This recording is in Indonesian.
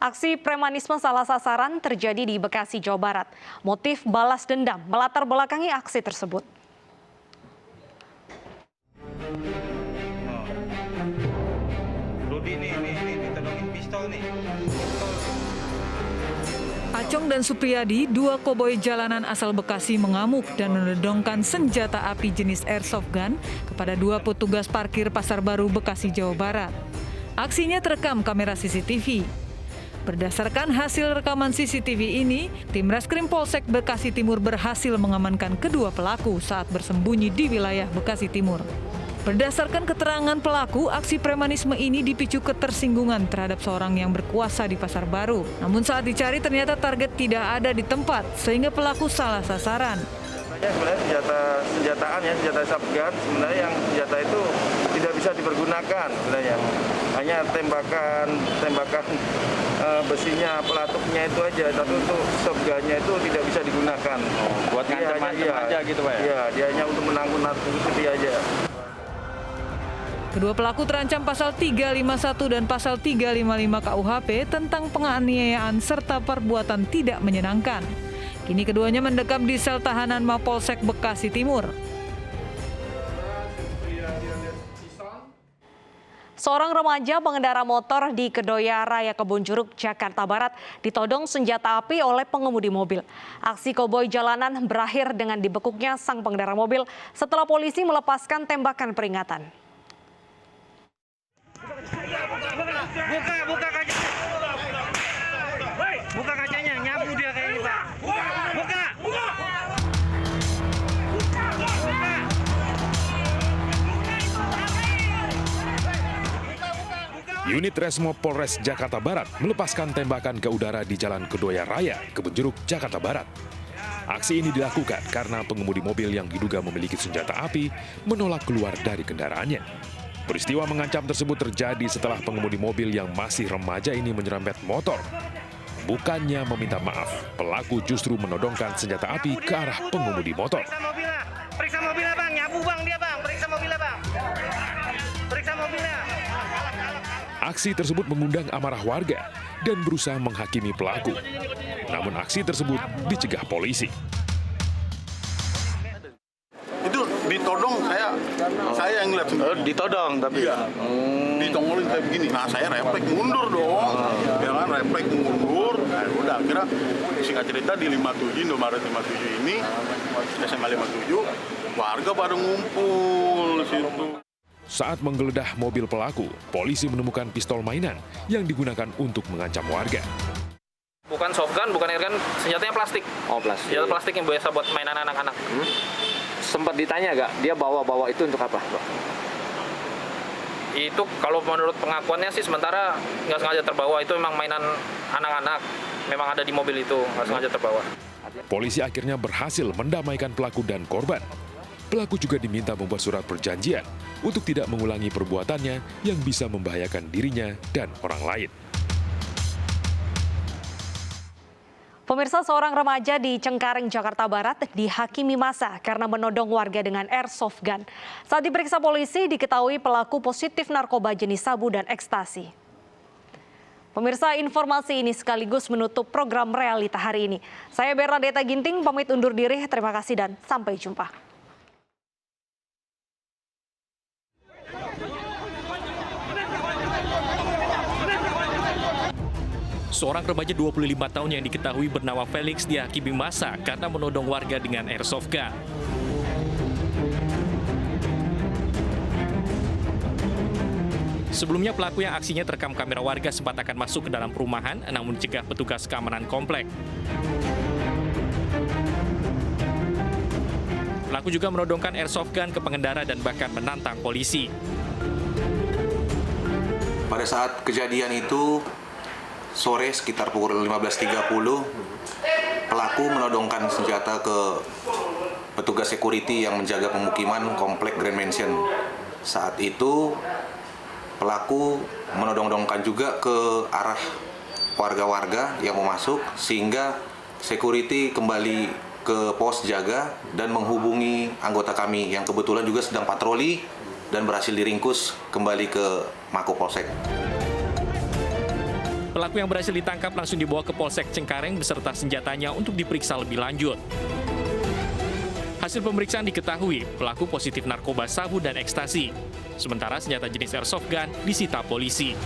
Aksi premanisme salah sasaran terjadi di Bekasi, Jawa Barat. Motif balas dendam melatar belakangi aksi tersebut. Acong dan Supriyadi, dua koboi jalanan asal Bekasi mengamuk dan menodongkan senjata api jenis airsoft gun kepada dua petugas parkir Pasar Baru, Bekasi, Jawa Barat. Aksinya terekam kamera CCTV. Berdasarkan hasil rekaman CCTV ini, tim Reskrim Polsek Bekasi Timur berhasil mengamankan kedua pelaku saat bersembunyi di wilayah Bekasi Timur. Berdasarkan keterangan pelaku, aksi premanisme ini dipicu ketersinggungan terhadap seorang yang berkuasa di Pasar Baru. Namun saat dicari ternyata target tidak ada di tempat, sehingga pelaku salah sasaran. Sebenarnya senjata subgun, sebenarnya yang senjata itu tidak bisa dipergunakan sebenarnya. Hanya tembakan besinya, pelatuknya itu aja, tapi untuk subgunnya itu tidak bisa digunakan. Buat ngancam-ngancam aja gitu Pak ya? Iya, dia hanya untuk menangkut-nakuti aja. Kedua pelaku terancam pasal 351 dan pasal 355 KUHP tentang penganiayaan serta perbuatan tidak menyenangkan. Kini keduanya mendekam di sel tahanan Mapolsek Bekasi Timur. Seorang remaja pengendara motor di Kedoya Raya Kebonjeruk, Jakarta Barat ditodong senjata api oleh pengemudi mobil. Aksi koboi jalanan berakhir dengan dibekuknya sang pengendara mobil setelah polisi melepaskan tembakan peringatan. Buka kacanya, nyapu dia kayak ini, Pak. Buka. Unit Resmo Polres Jakarta Barat melepaskan tembakan ke udara di Jalan Kedoya Raya, Kebonjeruk, Jakarta Barat. Aksi ini dilakukan karena pengemudi mobil yang diduga memiliki senjata api menolak keluar dari kendaraannya. Peristiwa mengancam tersebut terjadi setelah pengemudi mobil yang masih remaja ini menyerempet motor. Bukannya meminta maaf, pelaku justru menodongkan senjata api ke arah pengemudi motor. Periksa mobilnya, Bang. Nyapu, Bang, dia, Bang. Periksa mobilnya, Bang. Periksa mobilnya. Aksi tersebut mengundang amarah warga dan berusaha menghakimi pelaku. Namun aksi tersebut dicegah polisi. Itu ditodong saya yang lihat sendiri. Ditodong tapi iya. Ditongolin kayak begini. Nah, saya refleks mundur dong. Ya kan, refleks mundur. Nah, udah akhirnya singkat cerita di 57 Indomaret 57 ini SMA 57 warga pada ngumpul situ. Saat menggeledah mobil pelaku, polisi menemukan pistol mainan yang digunakan untuk mengancam warga. Bukan shotgun, bukan airgun, senjatanya plastik. Oh, plastik. Senjata plastik yang biasa buat mainan anak-anak. Sempat ditanya nggak, dia bawa itu untuk apa? Itu kalau menurut pengakuannya sih sementara nggak sengaja terbawa. Itu memang mainan anak-anak, memang ada di mobil itu, nggak sengaja terbawa. Polisi akhirnya berhasil mendamaikan pelaku dan korban. Pelaku juga diminta membuat surat perjanjian untuk tidak mengulangi perbuatannya yang bisa membahayakan dirinya dan orang lain. Pemirsa, seorang remaja di Cengkareng, Jakarta Barat dihakimi massa karena menodong warga dengan airsoft gun. Saat diperiksa polisi, diketahui pelaku positif narkoba jenis sabu dan ekstasi. Pemirsa, informasi ini sekaligus menutup program Realita hari ini. Saya Bernadetta Ginting, pamit undur diri. Terima kasih dan sampai jumpa. Seorang remaja 25 tahun yang diketahui bernama Felix dihakimi massa karena menodong warga dengan airsoft gun. Sebelumnya pelaku yang aksinya terekam kamera warga sempat akan masuk ke dalam perumahan namun dicegah petugas keamanan komplek. Pelaku juga menodongkan airsoft gun ke pengendara dan bahkan menantang polisi. Pada saat kejadian itu, sore sekitar pukul 15.30, pelaku menodongkan senjata ke petugas security yang menjaga pemukiman komplek Grand Mansion. Saat itu, pelaku menodong-dongkan juga ke arah warga-warga yang mau masuk, sehingga security kembali ke pos jaga dan menghubungi anggota kami yang kebetulan juga sedang patroli dan berhasil diringkus kembali ke Mako Polsek. Pelaku yang berhasil ditangkap langsung dibawa ke Polsek Cengkareng beserta senjatanya untuk diperiksa lebih lanjut. Hasil pemeriksaan diketahui pelaku positif narkoba sabu dan ekstasi. Sementara senjata jenis airsoft gun disita polisi.